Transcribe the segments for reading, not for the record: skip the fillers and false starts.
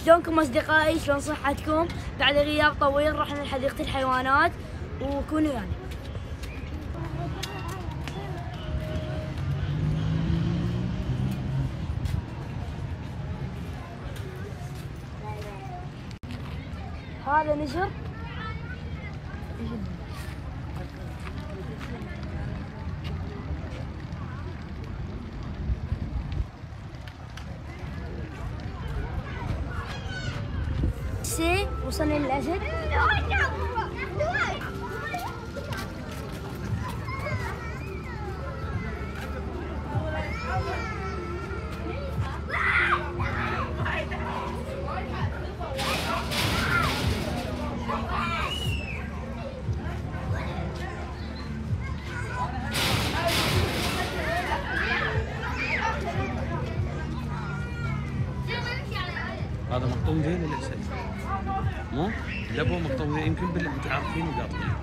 شلونكم اصدقائي؟ شلون صحتكم؟ بعد غياب طويل رحنا لحديقة الحيوانات وكونوا يعني. هذا نسر وصلنا للأسد. هذا مقطوم زين الاسد مو؟ لبو مقطوم زين يمكن متعارفين وقاطعين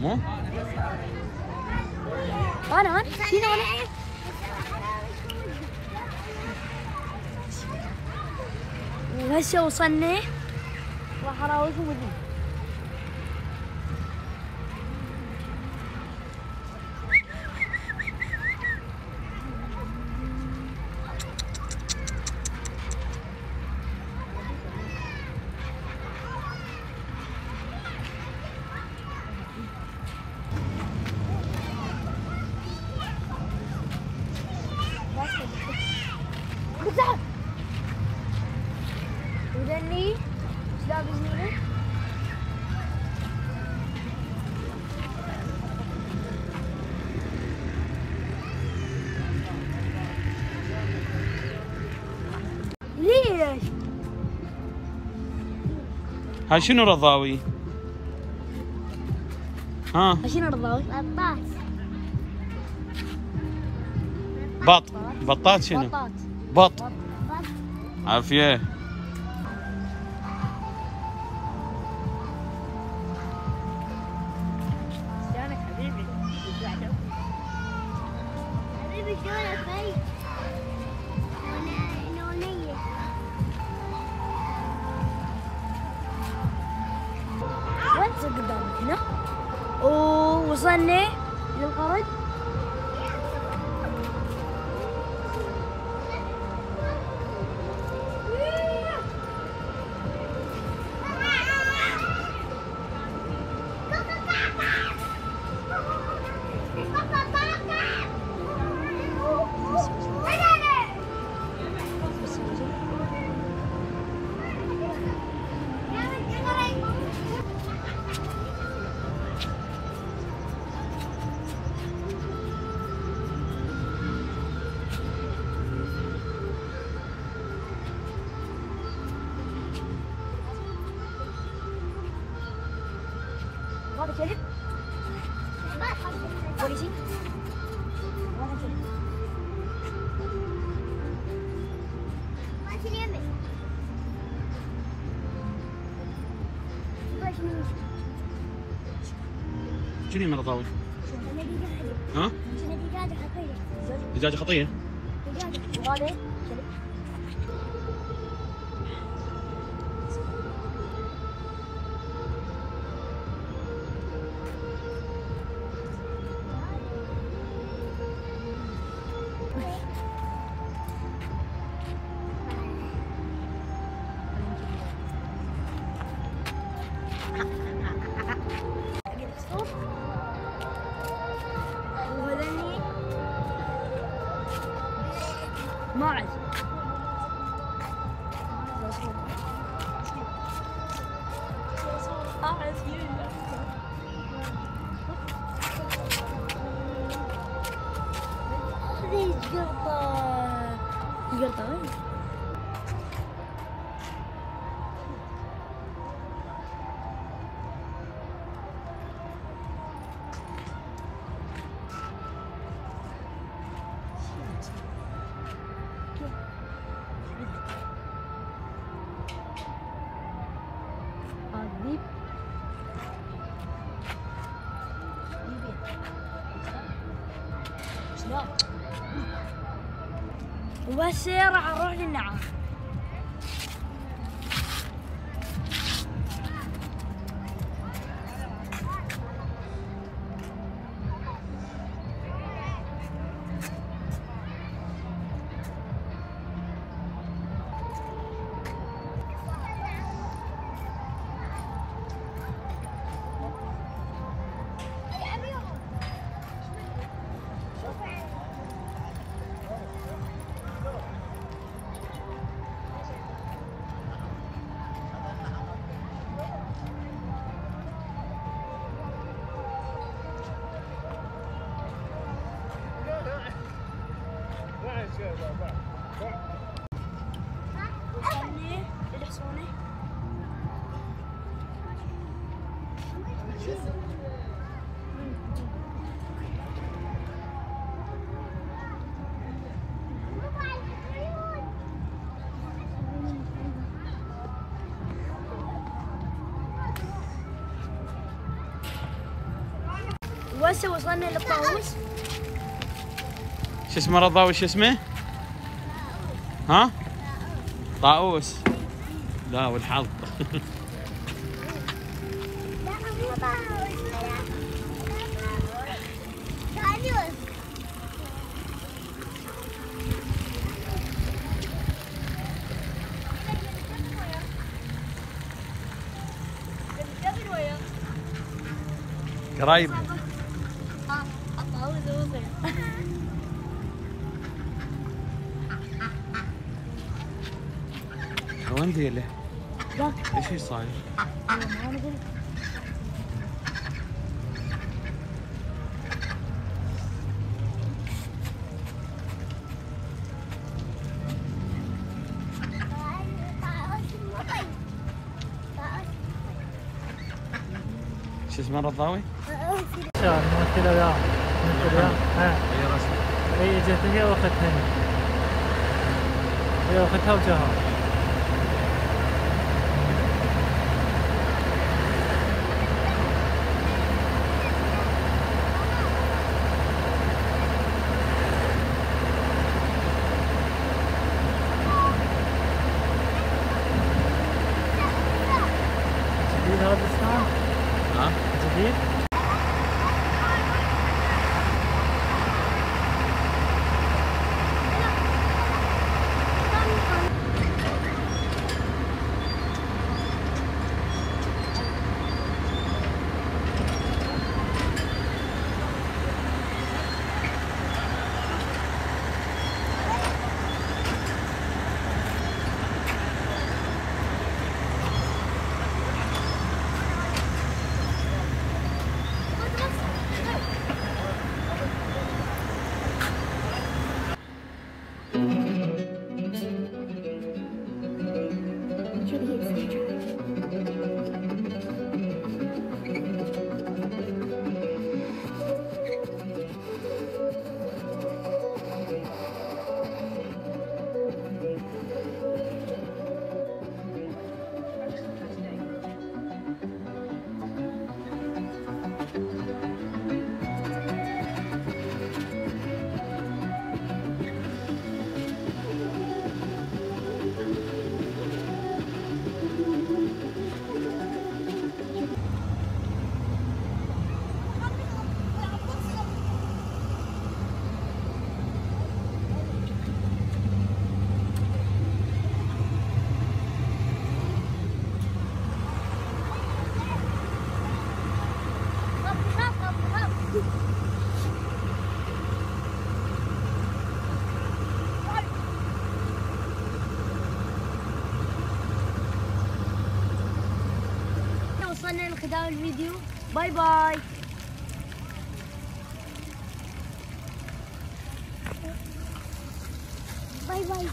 مو؟ انا فينا انا وهسه وصلنا راح اراويكم ودي. ودني ايش لابس هنا؟ ليش؟ هاي شنو رضاوي؟ ها؟ شنو رضاوي؟ بط. بطات شنو؟ بط. عافية. شلونك حبيبي؟ حبيبي شلونك بي؟ نونية. وين تصير قدامك هنا؟ ووصلنا للقرد. هذا كلب؟ بوليسي؟ وهذا كلب. شنو من رضاوي؟ ها؟ دجاجة خطية. وهذا كلب. وهذني ماعز. هذه القرطة. القرطة وين؟ وبس راح نروح للنعام. وهسه وصلنا للطاووس. شو اسمه رضاوي؟ شو اسمه؟ ها؟ طاووس. لا والحظ. قريب. وين ذيله؟ ايش صاير؟ شو اسمه رضاوي؟ ممثلة وياه هي رسمي. اي اجت هي واختها هي واختها وجاها. جديد هذا الاسنان؟ ها؟ جديد؟ وصلنا لختام الفيديو. باي باي. باي باي.